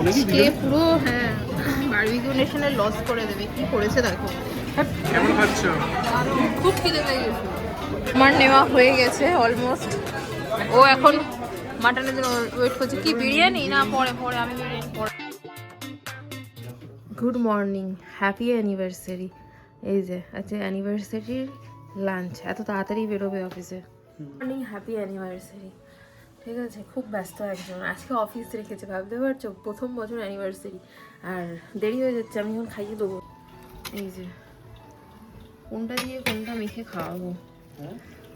আজকে পুরো হ্যাঁ বারবিকিউ নেশনের লস করে দেবে, কি করেছে দেখো। কেমন খাচ্ছ? খুব খিদে পেয়ে গেছে। আমার নেওয়া হয়ে গেছে অলমোস্ট। ও এখন মাটনের জন্য ওয়েট করছে। কি বিরিয়ানি না পরে পরে আমি বিরিয়ানি পরে। Good morning, happy anniversary. এই যে আচ্ছা অ্যানিভার্সারির লাঞ্চ এত তাড়াতাড়ি বেরোবে অফিসে। Morning, happy anniversary. ঠিক আছে, খুব ব্যস্ত একজন, আজকে অফিস রেখেছে, ভাবতে পারছো প্রথম বছর অ্যানিভার্সারি আর দেরি হয়ে যাচ্ছে। আমি এখন খাইয়ে দেবো। এই যে কোনটা দিয়ে কোনটা মেখে খাওয়াবো,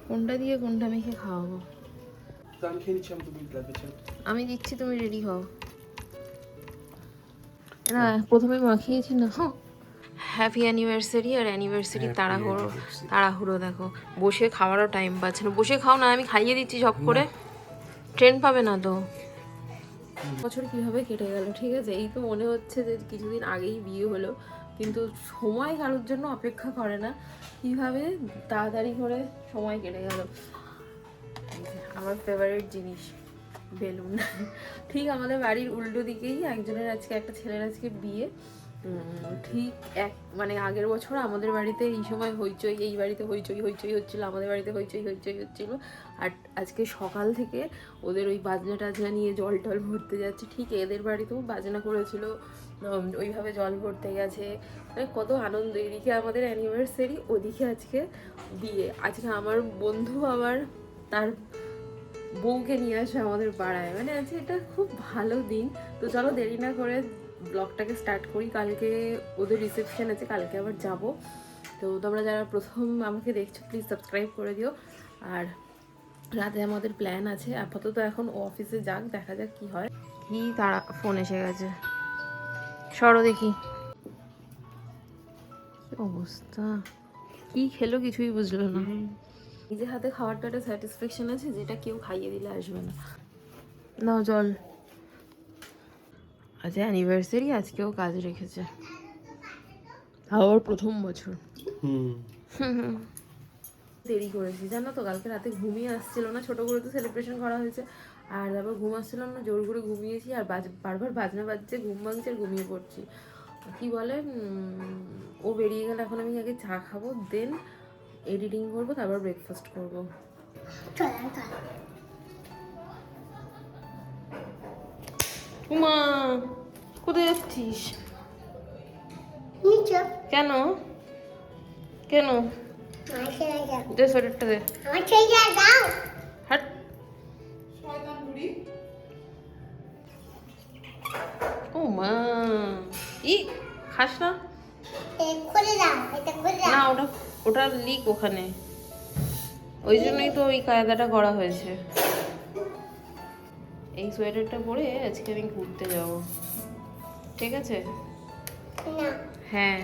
কোনটা দিয়ে কোনটা মেখে খাওয়াবো। আমি দিচ্ছি, তুমি রেডি হও। না প্রথমে মাখিয়েছি না। হ্যাপি অ্যানিভার্সারি আর অ্যানিভার্সারি তাড়াহুড়ো তাড়াহুড়ো দেখো, বসে খাওয়ারও টাইম পাচ্ছে না। বসে খাও না, আমি খাইয়ে দিচ্ছি সব করে, ট্রেন পাবে না তো। বছর কিভাবে কেটে গেল, ঠিক আছে। এই তো মনে হচ্ছে যে কিছুদিন আগেই বিয়ে হলো, কিন্তু সময় কারোর জন্য অপেক্ষা করে না। কিভাবে তাড়াতাড়ি করে সময় কেটে গেল। আমার ফেভারিট জিনিস বেলুন। ঠিক আমাদের বাড়ির উল্টো দিকেই একজনের আজকে, একটা ছেলের আজকে বিয়ে। ঠিক মানে আগের বছর আমাদের বাড়িতে এই সময় হইচই, এই বাড়িতে হইচই হইচই হচ্ছিলো, আমাদের বাড়িতে হইচই হইচই হচ্ছিলো। আর আজকে সকাল থেকে ওদের ওই বাজনা টাজনা নিয়ে জল টল ভরতে যাচ্ছে। ঠিক এদের বাড়িতেও বাজনা করেছিল, ওইভাবে জল ভরতে গেছে। মানে কত আনন্দ। এদিকে আমাদের অ্যানিভার্সারি, ওদিকে আজকে বিয়ে। আজকে আমার বন্ধু আবার তার বউকে নিয়ে আসে আমাদের পাড়ায়। মানে আজকে এটা খুব ভালো দিন। তো চলো দেরি না করে ব্লগটাকে স্টার্ট করি। কালকে ওদের রিসেপশন আছে, কালকে আবার যাব। তো তোমরা যারা প্রথম আমাকে দেখছো প্লিজ সাবস্ক্রাইব করে দিও। আর রাতে আমাদের প্ল্যান আছে, আপাতত এখন ও অফিসে যাক, দেখা যাক কি হয়। কি তারা ফোন এসে গেছে, সরো দেখি। কি অবস্থা, কি খেলো কিছুই বুঝলো না। নিজের হাতে খাওয়ারটা একটা স্যাটিসফ্যাকশন আছে, যেটা কেউ খাইয়ে দিলে আসবে না। নাও জল। আচ্ছা অ্যানিভার্সারি, আজকেও কাজ রেখেছে, আবার প্রথম বছর। দেরি করেছি জানো তো, কালকে রাতে ঘুমিয়ে আসছিল না। ছোট করে তো সেলিব্রেশন করা হয়েছে, আর তারপর ঘুম আসছিল না, জোর করে ঘুমিয়েছি। আর বারবার বাজনা বাজছে, ঘুম ভাঙছে আর ঘুমিয়ে পড়ছি। কি বলে, ও বেরিয়ে গেলে এখন আমি আগে চা খাবো, দেন এডিটিং করবো, তারপর ব্রেকফাস্ট করবো। উমা, কোথায় যাচ্ছিস? কেন কেন? দে সোয়েটারটা দে। হাট। ও মা, ই খাস না। না ওটা ওটা লিক ওখানে, ওই জন্যই তো ওই কায়দাটা করা হয়েছে। এই সোয়েটারটা পরে আজকে আমি ঘুরতে যাব, ঠিক আছে? হ্যাঁ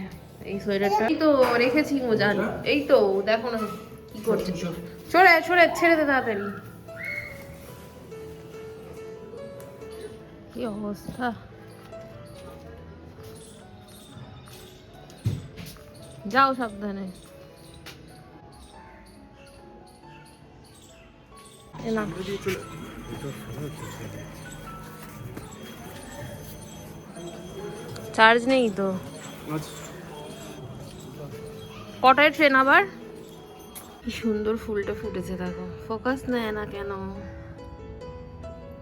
এই সোয়েটারটা এই তো রেখেছি মোজান। এই তো দেখো না কি করছে, সরে সরে ছেড়ে দে তাড়াতাড়ি। কি অবস্থা, যাও সাবধানে। এলাম। চার্জ নেই তো। কটায় ট্রেন আবার? কি সুন্দর ফুলটা ফুটেছে দেখো, ফোকাস নেয় না কেন।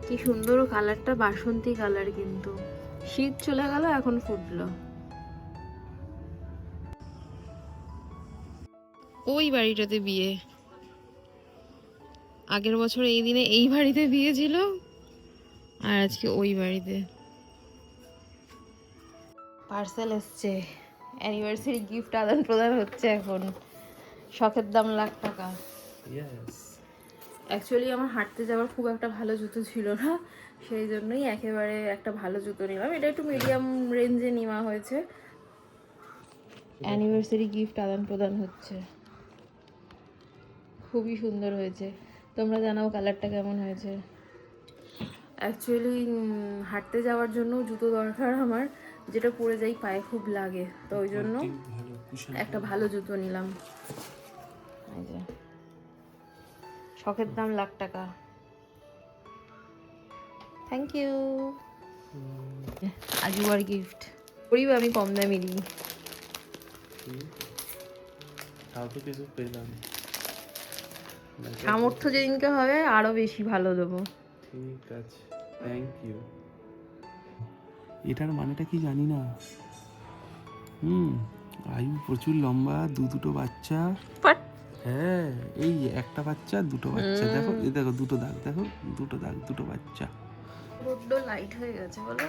কি সুন্দর কালারটা, বাসন্তী কালার, কিন্তু শীত চলে গেল এখন ফুটলো। ওই বাড়িটাতে বিয়ে, আগের বছর এই দিনে এই বাড়িতে বিয়ে ছিল, আর আজকে ওই বাড়িতে। পার্সেল এসছে, অ্যানিভার্সারি গিফট আদান প্রদান হচ্ছে এখন। শখের দাম $1,00,000। অ্যাকচুয়ালি আমার হাঁটতে যাওয়ার খুব একটা ভালো জুতো ছিল না, সেই জন্যই একেবারে একটা ভালো জুতো নিলাম। এটা একটু মিডিয়াম রেঞ্জে নেওয়া হয়েছে। অ্যানিভার্সারি গিফট আদান প্রদান হচ্ছে, খুবই সুন্দর হয়েছে। তোমরা জানাও কালারটা কেমন হয়েছে। অ্যাকচুয়ালি হাঁটতে যাওয়ার জন্য জুতো দরকার আমার, যেটা পরে যাই পায়ে খুব লাগে, তো ওই জন্য একটা ভালো জুতো নিলাম। এই যে শখের দাম $1,00,000। Thank you. আজুয়ার গিফট করিব আমি কম দামি দিই। তাও তো কিছু পেলাম। সামর্থ্য যেদিনকে হবে আরো বেশি ভালো দেবো। ঠিক আছে, থ্যাংক ইউ। এটার মানেটা কি জানি না। আয়ু প্রচুর লম্বা, দুটো বাচ্চা। হ্যাঁ, এই একটা বাচ্চা দুটো বাচ্চা, দেখো এই দেখো দুটো দাগ, দেখো দুটো দাগ, দুটো বাচ্চা। বড্ড লাইট হয়ে গেছে বলো।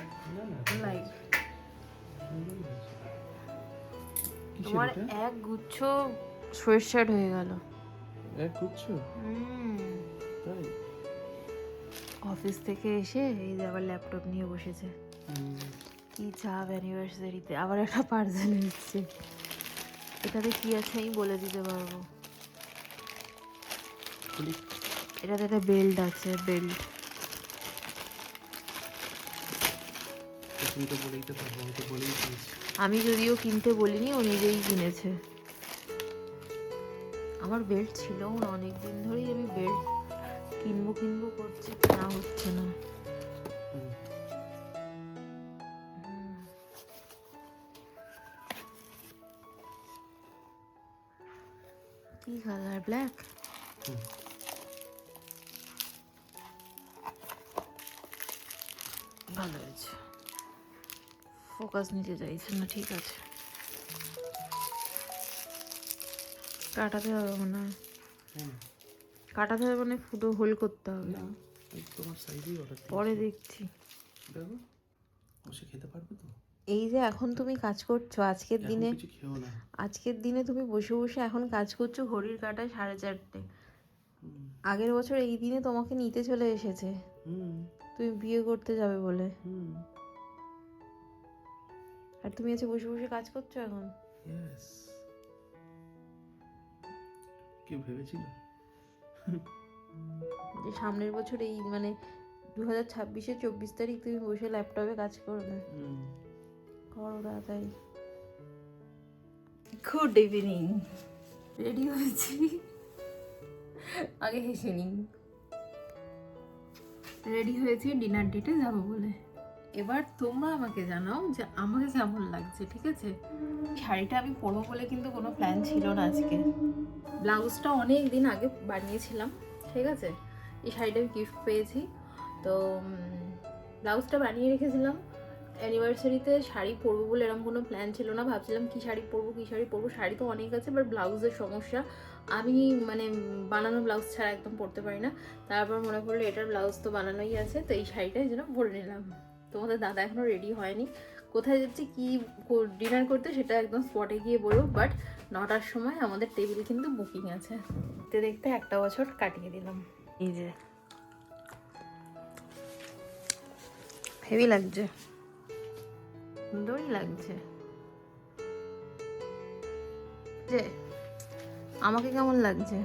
লাইট তোমার এক গুচ্ছ সোয়েটশার্ট হয়ে গেল। এক গুচ্ছ? তাই? অফিস থেকে এসে এই যে আবার ল্যাপটপ নিয়ে বসেছে। কি চাপ অ্যানিভার্সারিতে, আবার একটা পার্সেল এসেছে। এটাতে কি আছে আমি বলে দিতে পারবো। এটাতে একটা বেল্ট আছে, বেল্ট। আমি যদিও কিনতে বলিনি, ও নিজেই কিনেছে। আমার বেল্ট ছিল না, অনেকদিন ধরেই আমি বেল্ট কিনবো করছি, কেনা হচ্ছে না। কি কালার? ব্ল্যাক। ভালো হয়েছে, ফোকাস নিতে চাইছে না। ঠিক আছে, কাটাতে হবে মনে হয়। কাটাতে হবে মানে ফুটো হোল করতে হবে। তোমার সাইজেই অর্ডার পরে দেখছি। দেখো বসে খেতে পারবে তো। এই যে এখন তুমি কাজ করছো, আজকের দিনে কিছু খেও না। আজকের দিনে তুমি বসে বসে এখন কাজ করছো, ঘড়ির কাঁটায় 4:30। আগের বছর এই দিনে তোমাকে নিতে চলে এসেছে, তুমি বিয়ে করতে যাবে বলে। আর তুমি আছে বসে বসে কাজ করছো এখন। কেউ ভেবেছিল যে সামনের বছর এই মানে 2026-এর 24 তারিখ তুমি বসে ল্যাপটপে কাজ করবে? করো তাড়াতাড়ি। গুড ইভিনিং, রেডি হয়েছি। আগে হেসে নিই। রেডি হয়েছি ডিনার ডেটে যাবো বলে। এবার তোমরা আমাকে জানাও যে আমাকে কেমন লাগছে, ঠিক আছে? শাড়িটা আমি পরবো বলে কিন্তু কোনো প্ল্যান ছিল না আজকে। ব্লাউজটা অনেক দিন আগে বানিয়েছিলাম, ঠিক আছে? এই শাড়িটা আমি গিফট পেয়েছি, তো ব্লাউজটা বানিয়ে রেখেছিলাম। অ্যানিভার্সারিতে শাড়ি পরবো বলে এরকম কোনো প্ল্যান ছিল না। ভাবছিলাম কি শাড়ি পরবো, শাড়ি তো অনেক আছে, বাট ব্লাউজের সমস্যা। আমি মানে বানানো ব্লাউজ ছাড়া একদম পরতে পারি না। তারপর মনে পড়লো এটার ব্লাউজ তো বানানোই আছে, তো এই শাড়িটাই যেন পরে নিলাম। তোমাদের দাদা এখনও রেডি হয়নি, কোথায় যাচ্ছে কি ডিনার করতে সেটা একদম স্পটে গিয়ে বলবো। বাট 9টার সময় আমাদের টেবিল কিন্তু বুকিং আছে। দেখতে দেখতে একটা বছর কাটিয়ে দিলাম। এই যে হেভি লাগছে, সুন্দরই লাগছে। যে আমাকে কেমন লাগছে?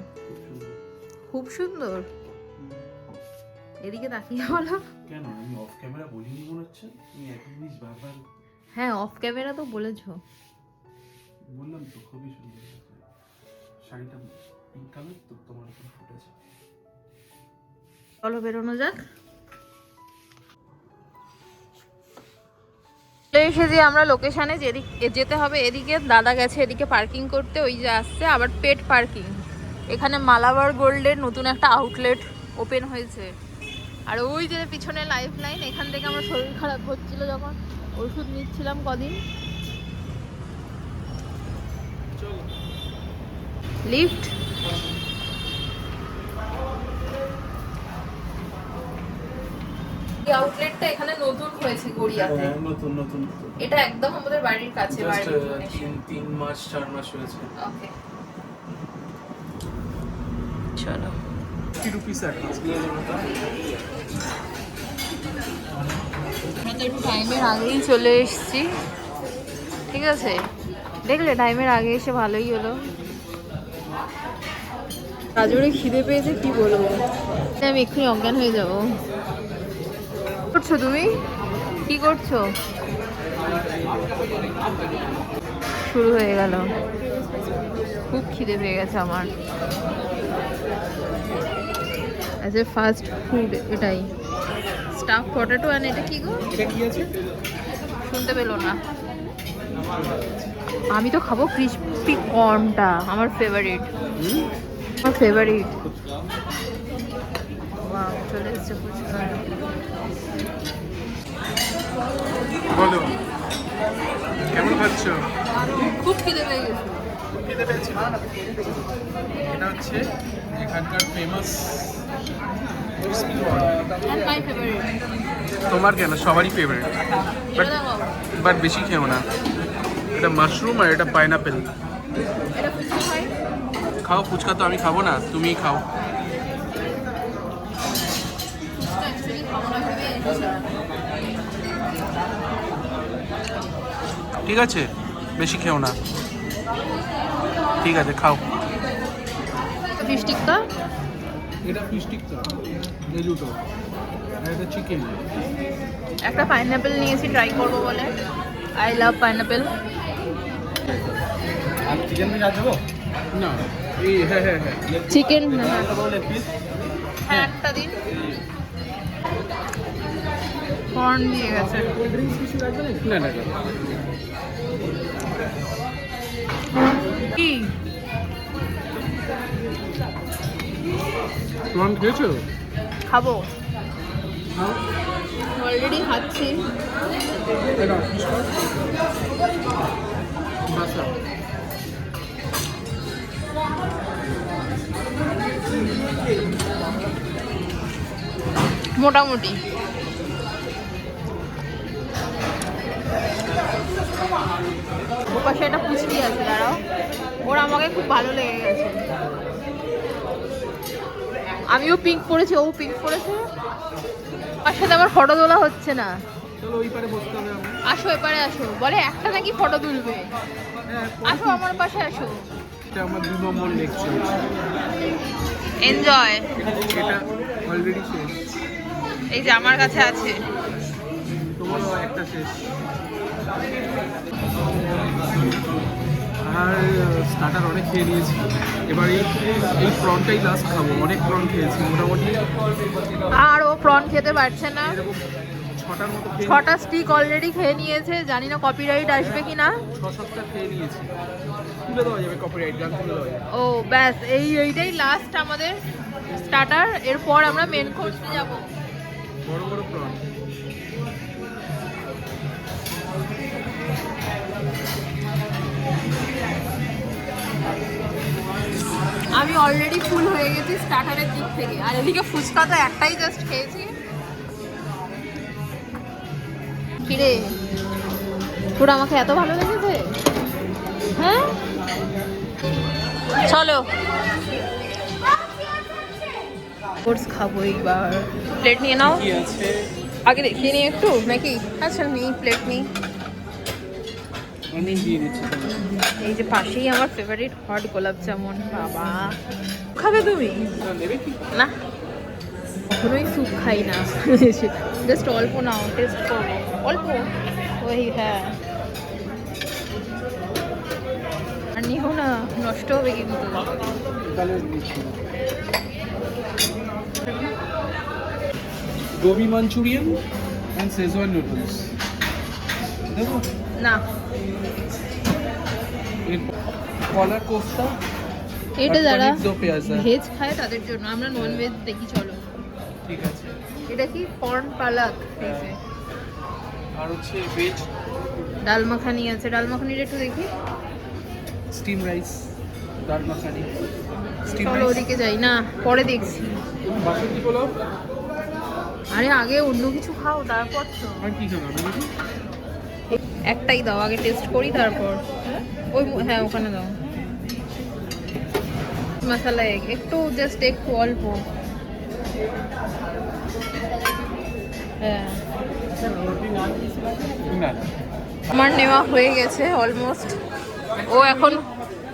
খুব সুন্দর। এদিকে তাকিয়ে বলো। কেন আমি অফ ক্যামেরা বলিনি মনে হচ্ছে? তুমি একই জিনিস বারবার। হ্যাঁ, অফ ক্যামেরা তো বলেছো। বললাম তো খুবই সুন্দর শাড়িটা, পিঙ্ক কালার তো তোমার উপর ফুটেছে। চলো বেরোনো যাক। চলে এসেছি আমরা লোকেশনে, যেদিকে যেতে হবে এদিকে। দাদা গেছে এদিকে পার্কিং করতে, ওই যে আসছে আবার পেট পার্কিং। এখানে মালাবার গোল্ডের নতুন একটা আউটলেট ওপেন হয়েছে। আর ওই যে পিছনে লাইফ লাইন, এখান থেকে আমার শরীর খারাপ হচ্ছিল যখন ওষুধ নিচ্ছিলাম কদিন। লিফট। এই আউটলেটটা এখানে নতুন হয়েছে গড়িয়াতে। নতুন নতুন। এটা একদম আমাদের বাড়ির কাছে, বাড়ির 3 মাস 4 মাস হয়েছে। ওকে চলো। 50 রুপিস অ্যাডভান্স। আমরা তো একটু টাইমের আগেই চলে এসেছি, ঠিক আছে? দেখলে টাইমের আগে এসে ভালোই হলো। গাজরে খিদে পেয়েছে কি বলবো, আমি এক্ষুনি অজ্ঞান হয়ে যাবো। করছো তুমি? কি করছো? শুরু হয়ে গেল। খুব খিদে পেয়ে গেছে আমার। অ্যাজ এ ফাস্ট ফুড এটাই স্টাফ পটেটো আর এটা কি গো? এটা কি আছে? শুনতে পেলো না। আমি তো খাবো ক্রিসপি কর্নটা, আমার ফেভারিট। আমার ফেভারিট। ওয়াও, চলে এসেছে ফুচকা। বলো কেমন খাচ্ছ? খুব খিদে পেয়ে গেছে। খেতে পেয়েছি। এটা হচ্ছে এখানকার famous crispy corn. And my favorite. তোমার কেন? সবারই ফেভারিট। এটা দেখো। বাট বেশি খেও না। এটা মাশরুম আর এটা পাইনাপেল। এটা ফুচকা খাই। খাও ফুচকা, তো আমি খাবো না, তুমিই খাও। ফুচকা actually খাবো না ভেবে এনেছিলাম। ঠিক আছে, বেশি খেও না। ঠিক আছে, খাও। ফিশ টিক্কা। এটা ফিশ টিক্কা, এই দুটো, আর এটা চিকেন। একটা পাইনাপেল নিয়েছি ট্রাই করবো বলে। I love pineapple. আর চিকেন পিস আছে গো? না, এই হ্যাঁ হ্যাঁ হ্যাঁ চিকেন পিস। হ্যাঁ একটা দিন। কর্ন দিয়ে গেছে। না না না, কি প্রন খেয়েছো? খাবো, অলরেডি খাচ্ছি। এটা ফিশ কর। বাসা মোটামুটি ওপাশে একটা পুচকি আছে, দাঁড়াও। ওর আমাকে খুব ভালো লেগে গেছে। আমিও পিঙ্ক পরেছি, ও পিঙ্ক পরেছে। তার সাথে আমার ফটো তোলা হচ্ছে না। চলো ওই পারে বসতে হবে আমরা। আসো এপারে আসো, বলে একটা নাকি ফটো তুলবে। হ্যাঁ, আসো আমার পাশে আসো। এটা আমার 2 নম্বর লেকচার। এনজয়। এটা অলরেডি শেষ। এই যে আমার কাছে আছে। তোমারও একটা শেষ। আর স্টার্টার অনেক খেয়ে নিয়েছি, এবার এই প্রনটাই লাস্ট খাবো। অনেক প্রন খেয়েছি মোটামুটি। আর ও প্রন খেতে পারছে না। এরকম 6টার মতো খেয়ে 6টা স্টিক অলরেডি খেয়ে নিয়েছে। জানি না কপিরাইট আসবে কিনা। 6-7টা খেয়ে নিয়েছি। তুলে দেওয়া যাবে, কপিরাইট গান তুলে দেওয়া যাবে। ও ব্যাস, এইটাই লাস্ট আমাদের স্টার্টার। এরপর আমরা মেন কোর্সে যাব। বড় বড় প্রন। আমি অলরেডি ফুল হয়ে গেছি স্টার্টারের দিক থেকে, আর এদিকে ফুচকা তো একটাই জাস্ট খেয়েছি। কিরে, তোর আমাকে এত ভালো লেগেছে? হ্যাঁ চলো কোর্স খাবো এইবার। প্লেট নিয়ে নাও। কি আছে আগে দেখিয়ে নিই একটু নাকি? আচ্ছা নিই, প্লেট নিই। আমি দিয়ে দিচ্ছি। এই যে পাশেই আমার ফেভারিট হট গোলাপ জামুন। বাবা, খাবে তুমি? নেবে কি? না, কখনোই স্যুপ খাই না। জাস্ট অল্প নাও, টেস্ট করবো অল্প। ওই হ্যাঁ, আর নিও না, নষ্ট হবে কিন্তু। তাহলে দিচ্ছি। Gobi Manchurian and schezwan noodles দেখো না, কলার কোফতা। এটা যারা দো পেঁয়াজা। ভেজ খায় তাদের জন্য, আমরা নন ভেজ দেখি। চলো, ঠিক আছে। এটা কি কর্ন পালাক। এই যে আর হচ্ছে ভেজ ডাল মাখানি আছে, ডাল মাখানিটা একটু দেখি। স্টিম রাইস, ডাল মাখানি, স্টিম চলো রাইস, ওদিকে যাই না, পরে দেখছি। বাসন্তী পোলাও। আরে আগে অন্য কিছু খাও তারপর তো। আর কি খাবো আমি দেখি? একটাই দাও, আগে টেস্ট করি তারপর। ওই হ্যাঁ ওখানে দাও। মশলা এগ একটু, জাস্ট একটু অল্প। হ্যাঁ, না আমার নেওয়া হয়ে গেছে অলমোস্ট। ও এখন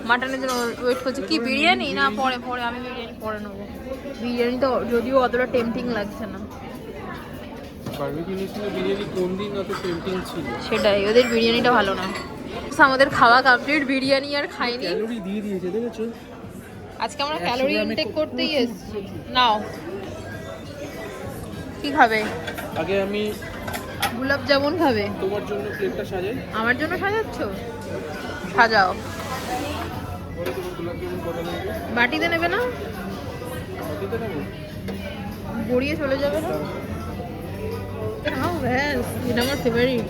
মাটনের জন্য ওয়েট করছে। কি বিরিয়ানি? না পরে পরে, আমি বিরিয়ানি পরে নেবো। বিরিয়ানি তো যদিও অতটা টেম্পটিং লাগছে না। বারবিকিউ নেশনে বিরিয়ানি কোন দিন অত টেম্পটিং ছিল? সেটাই, ওদের বিরিয়ানিটা ভালো না। আমাদের খাওয়া কমপ্লিট, বিরিয়ানি আর খাইনি। ক্যালোরি দিয়ে দিয়েছে দেখেছো? আজকে আমরা ক্যালোরি ইনটেক করতেই এসেছি। নাও কি খাবে? আগে আমি গোলাপ জামুন খাবে? তোমার জন্য প্লেটটা সাজাই। আমার জন্য সাজাচ্ছ? সাজাও। পরে তোমার গোলাপ জামুন কটা লাগবে? বাটিতে নেবে না? বাটিতে নেবো? গড়িয়ে চলে যাবে না? খাও ব্যাস, এটা আমার ফেভারিট।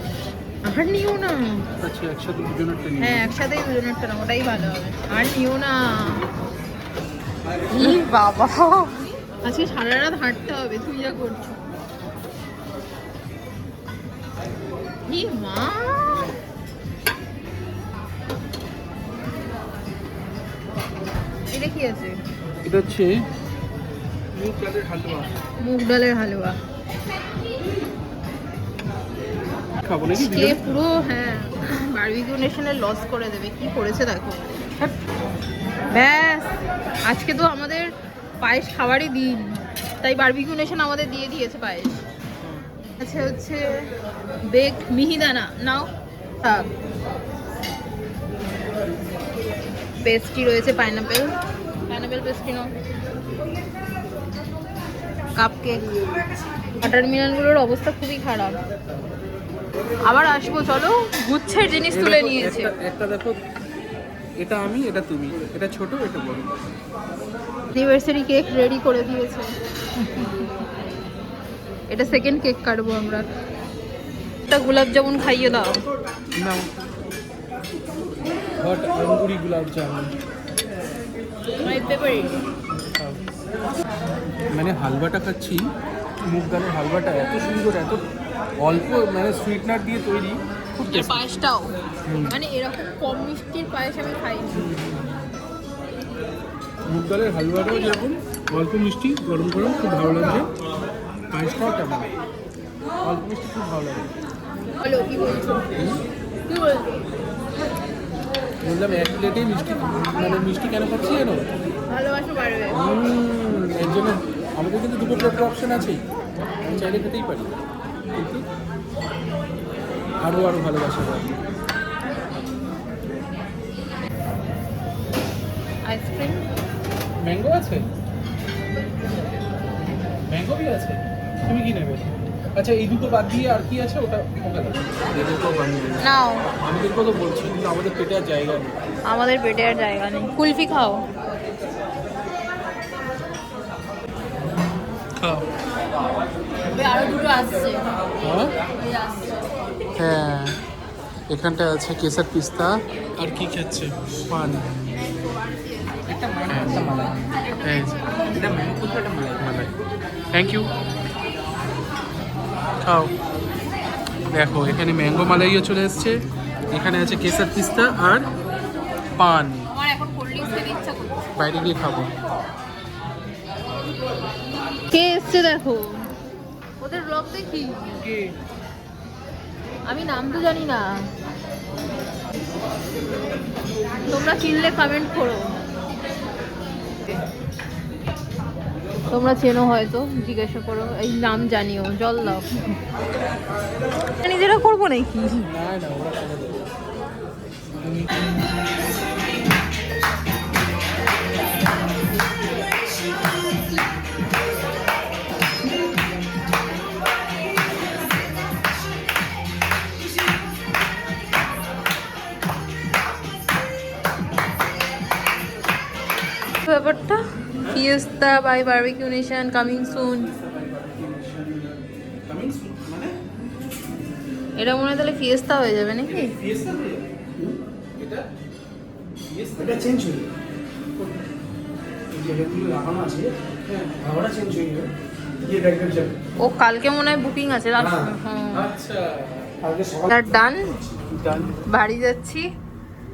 আর নিও না। আচ্ছা, একসাথে দুজনেরটা নিই। হ্যাঁ, একসাথেই দুজনেরটা না, ওটাই ভালো হবে। আর নিও না। ই বাবা, আজকে সারা রাত হাঁটতে হবে, তুই যা করছো। ই মা, এটা কি আছে? এটা হচ্ছে মুগ ডালের হালুয়া। মুগ ডালের হালুয়া। খাবো নাকি? কে পুরো, হ্যাঁ, বারবিকিউ নেশনের লস করে দেবে। কি করেছে দেখো। ব্যাস, আজকে তো আমাদের পায়েস খাবারই দিন, তাই বারবিকিউ নেশন আমাদের দিয়ে দিয়েছে পায়েস। আচ্ছা, হচ্ছে বেক মিহিদানা নাও, থাক। পেস্ট্রি রয়েছে, পাইনাপেল পেস্ট্রি নাও। Cupcake. টার্মিনালগুলোর অবস্থা খুবই খারাপ। আবার আসবো, চলো। গুচ্ছের জিনিস তুলে নিয়েছে। একটা দেখো, এটা আমি, এটা তুমি, এটা ছোট, এটা বড়। অ্যানিভার্সারি কেক রেডি করে দিয়েছে। এটা সেকেন্ড কেক কাটবো আমরা। একটা গোলাপ জামুন খাইয়ে দাও। নাও, হট আঙ্গুরি গোলাপ জামুন। My favourite. মানে হালুয়াটা খাচ্ছি, মুগ ডালের হালুয়াটা এত সুন্দর, এত অল্প মানে সুইটনার দিয়ে তৈরি, খুব টেস্টি। পায়েসটাও মানে এরকম কম মিষ্টির পায়েস আমি খাইনি। মুগ ডালের হালুয়াটাও যেরকম অল্প মিষ্টি, গরম গরম, খুব ভালো লাগছে। পায়েসটাও তেমন অল্প মিষ্টি, খুব ভালো লাগে। বলো, কি বলছো? কি বলছো? বললাম এক প্লেটেই মিষ্টি, মানে মিষ্টি কেন খাচ্ছি জানো? ভালোবাসা বাড়বে। এর জন্য আমাদের কিন্তু দুটো প্লেটের অপশন আছেই, আমি চাইলে খেতেই পারি, কিন্তু আরও ভালোবাসা বাড়বে। আইসক্রিম, ম্যাঙ্গো আছে, ম্যাঙ্গো বি আছে, তুমি কি নেবে? আচ্ছা, এই দুটো বাদ দিয়ে আর কি আছে ওটা ওকে দাও। এদেরকেও বানিয়ে দেবে। নাও। আমাদেরকেও তো বলছি, কিন্তু আমাদের পেটে আর জায়গা নেই। আমাদের পেটে আর জায়গা নেই। কুলফি খাও। খাও। আরো দুটো আসছে। হ্যাঁ, এখানটা আছে কেসার পিস্তা। আর কি খাচ্ছে? পান। মালাই। Thank you. খাও। দেখো, এখানে ম্যাঙ্গো মালাইও চলে এসছে, এখানে আছে কেসার পিস্তা আর পান। আমার এখন কোল্ড ড্রিঙ্কস খেতে ইচ্ছা করছে। বাইরে গিয়ে খাবো। কে এসছে দেখো, ওদের ব্লগ দেখি। আমি নাম তো জানি না, তোমরা চিনলে কমেন্ট করো। তোমরা চেনো হয়তো, জিজ্ঞাসা করো, এই নাম জানিও, জল দাও। নিজেরা করবো নাকি? না না, ওরা করে দেবে। ব্যাপারটা fiesta by barbecue nation coming soon. মানে এটা মনে হয় তাহলে ফিয়েস্তা হয়ে যাবে নাকি? এটা চেঞ্জ হয়ে যেগুলো লাগানো আছে, হ্যাঁ ওটা চেঞ্জ হয়ে যাবে। গিয়ে দেখবেন যাবে। ও কালকে মনে হয় বুকিং আছে। আচ্ছা, কালকে সকাল ডান, ডান। বাড়ি যাচ্ছি।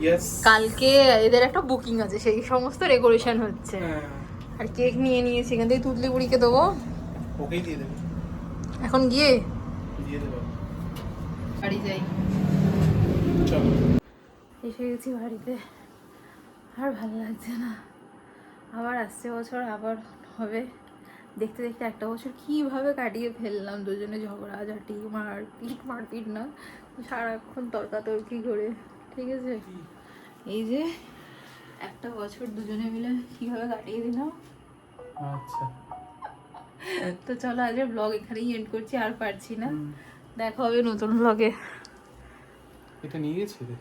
ইয়েস। কালকে এদের একটা বুকিং আছে, সেই সমস্ত ডেকোরেশন হচ্ছে। হ্যাঁ, আর কেক নিয়ে নিয়েছি, এখান থেকে তুতলি বুড়িকে দেবো। ওকেই দিয়ে দেবে, এখন গিয়ে দিয়ে দেবে। বাড়ি যাই। চলো। এসে গেছি বাড়িতে, আর ভালো লাগছে না। আবার আসছে বছর আবার হবে। দেখতে দেখতে একটা বছর কীভাবে কাটিয়ে ফেললাম, দুজনে ঝগড়াঝাটি, মারপিট না, সারাক্ষণ তর্কাতর্কি করে। ঠিক আছে, এই যে একটা বছর দুজনে মিলে কীভাবে কাটিয়ে দিলাম। আচ্ছা, তো চলো আজকের ব্লগ এখানেই এন্ড করছি, আর পারছি না। দেখা হবে নতুন ব্লগে। এটা নিয়ে গেছে রে